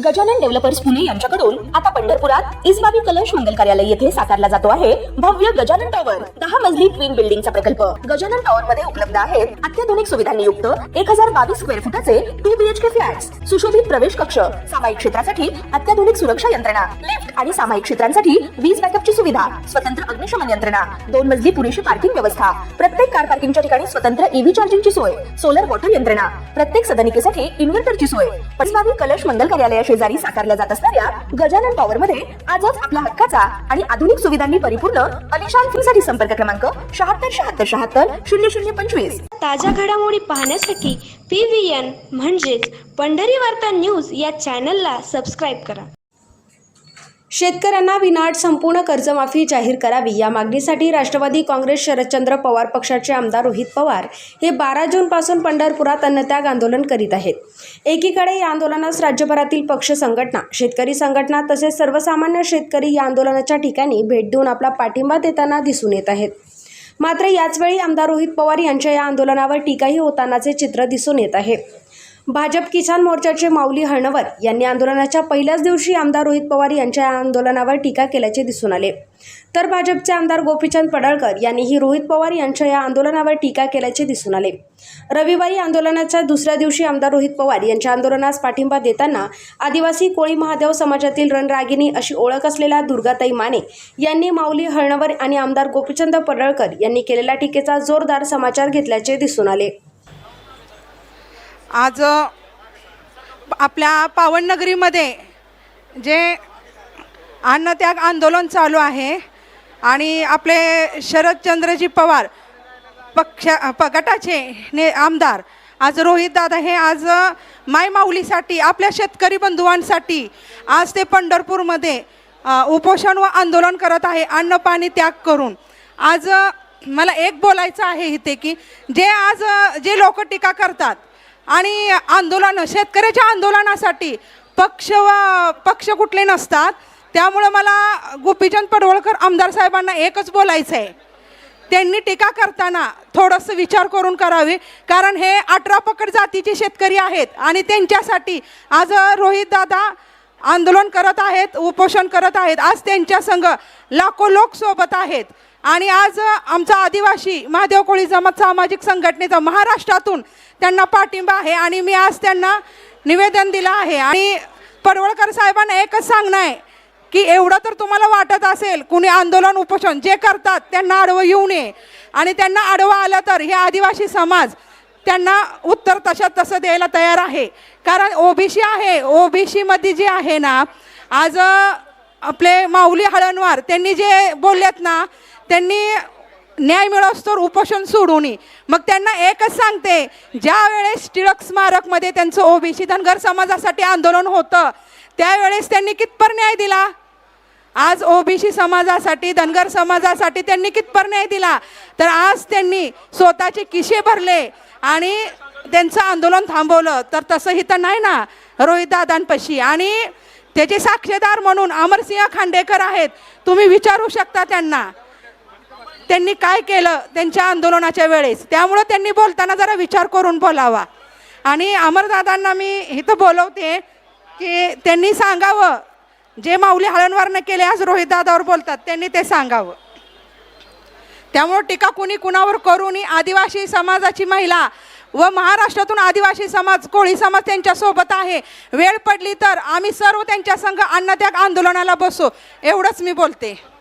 Gajanan developers Pune यांच्याकडून आता पंढरपुरात इसबाबी कलश मंगल कार्यालय येथे साकारला जातो आहे भव्य गजानन टॉवर 10 मजली ट्विन बिल्डिंगचा प्रकल्प। गजानन टॉवर मध्ये उपलब्ध आहेत अत्याधुनिक सुविधांनी युक्त 1022 स्क्वेअर फुटाचे 2 BHK फ्लॅट्स, सुशोभित प्रवेश कक्ष, सामायिक क्षेत्रासाठी अत्याधुनिक सुरक्षा यंत्रणा, लिफ्ट आणि सामायिक क्षेत्रांसाठी वीज बॅकअपची सुविधा, स्वतंत्र अग्निशमन यंत्रणा, 2 मजली पुरेशी पार्किंग व्यवस्था, प्रत्येक कार पार्किंगच्या ठिकाणी स्वतंत्र ईव्ही चार्जिंगची सोय, सोलर वॉटर यंत्रणा, प्रत्येक सदनिकेसाठी इन्व्हर्टरची सोय। इसबाबी कलश मंगल कार्यालय शेजारी साकारल्या जात असणाऱ्या गजानन टॉवर मध्ये आजच आपला हक्काचा आणि आधुनिक सुविधांनी परिपूर्ण अलिशान फ्रीसाठी संपर्क क्रमांक 7677700025। ताज्या घडामोडी पाहण्यासाठी PVN म्हणजेच पंढरी वार्ता न्यूज या चॅनलला सबस्क्राईब करा। शेतकऱ्यांना विनाअट संपूर्ण कर्जमाफी जाहीर करावी या मागणीसाठी राष्ट्रवादी काँग्रेस शरदचंद्र पवार पक्षाचे आमदार रोहित पवार हे 12 जूनपासून पंढरपुरात अन्नत्याग आंदोलन करीत आहेत। एकीकडे या आंदोलनास राज्यभरातील पक्ष संघटना, शेतकरी संघटना तसेच सर्वसामान्य शेतकरी या आंदोलनाच्या ठिकाणी भेट देऊन आपला पाठिंबा देताना दिसून येत आहेत। मात्र याचवेळी आमदार रोहित पवार यांच्या या आंदोलनावर टीकाही होतानाचे चित्र दिसून येत आहे। भाजप किसान मोर्चाचे माऊली हळणवर यांनी आंदोलनाच्या पहिल्याच दिवशी आमदार रोहित पवार यांच्या आंदोलनावर टीका केल्याचे दिसून आले, तर भाजपचे आमदार गोपीचंद पडळकर यांनीही रोहित पवार यांच्या या आंदोलनावर टीका केल्याचे दिसून आले। रविवारी आंदोलनाच्या दुसऱ्या दिवशी आमदार रोहित पवार यांच्या आंदोलनास पाठिंबा देताना आदिवासी कोळी महादेव समाजातील रणरागिणी अशी ओळख असलेल्या दुर्गाताई माने यांनी माऊली हळणवर आणि आमदार गोपीचंद पडळकर यांनी केलेल्या टीकेचा जोरदार समाचार घेतल्याचे दिसून आले। आज आपल्या पावननगरीमध्ये जे अन्नत्याग आंदोलन चालू आहे आणि आपले शरदचंद्रजी पवार गटाचे आमदार आज रोहित दादा हे आज मायमाऊलीसाठी आपल्या शेतकरी बंधुवांसाठी आज ते पंढरपूरमध्ये उपोषण व आंदोलन करत आहे, अन्न पाणी त्याग करून। आज मला एक बोलायचं आहे इथे की जे लोक टीका करतात आणि आंदोलन शेतकऱ्याच्या आंदोलनासाठी पक्ष कुठले नसतात, त्यामुळे मला गोपीचंद पडळकर आमदार साहेबांना एकच बोलायचं आहे, त्यांनी टीका करताना थोडंसं विचार करून करावे, कारण हे 18 पकड जातीचे शेतकरी आहेत आणि त्यांच्यासाठी आज रोहित दादा आंदोलन करत आहेत, उपोषण करत आहेत। आज त्यांच्या संग लाखो लोक सोबत आहेत आणि आज आमचा आदिवासी महादेव कोळी जमात सामाजिक संघटनेचा महाराष्ट्रातून त्यांना पाठिंबा आहे आणि मी आज त्यांना निवेदन दिलं आहे। आणि पडळकर साहेबांना एकच सांगणं आहे की एवढं तर तुम्हाला वाटत असेल कुणी आंदोलन उपोषण जे करतात त्यांना आडवं येऊ नये, आणि त्यांना आडवं आलं तर हे आदिवासी समाज त्यांना उत्तर तसं द्यायला तयार आहे, कारण ओबीसी आहे। ओबीसी मध्ये जे आहे ना, आज आपले माऊली हळणवार त्यांनी जे बोललेत ना, त्यांनी न्याय मिळवस्तोवर उपोषण सोडू नये। मग त्यांना एकच सांगते, ज्या वेळेस टिळक स्मारकमध्ये त्यांचं ओबीसी धनगर समाजासाठी आंदोलन होतं त्यावेळेस त्यांनी कितपर न्याय दिला? आज ओबीसी समाजासाठी धनगर समाजासाठी त्यांनी कितपर न्याय दिला? तर आज त्यांनी स्वतःचे खिसे भरले आणि त्यांचं आंदोलन थांबवलं, तर तसं इथं नाही ना रोहित दादांपाशी। आणि त्याचे साक्षीदार म्हणून अमरसिंह खांडेकर आहेत, तुम्ही विचारू शकता त्यांनी काय केलं त्यांच्या आंदोलनाच्या वेळेस, त्यामुळे त्यांनी बोलताना जरा विचार करून बोलावा। आणि अमरदादांना मी इथं बोलवते की त्यांनी सांगावं, जे माऊली हळणवारनं केले आज रोहित दादावर बोलतात त्यांनी ते सांगावं। त्यामुळे टीका कुणी कुणावर करू नये। आदिवासी समाजाची महिला व महाराष्ट्रातून आदिवासी समाज, कोळी समाज त्यांच्या सोबत आहे। वेळ पडली तर आम्ही सर्व त्यांच्या संघ अन्नत्याग आंदोलनाला बसू, एवढंच मी बोलते।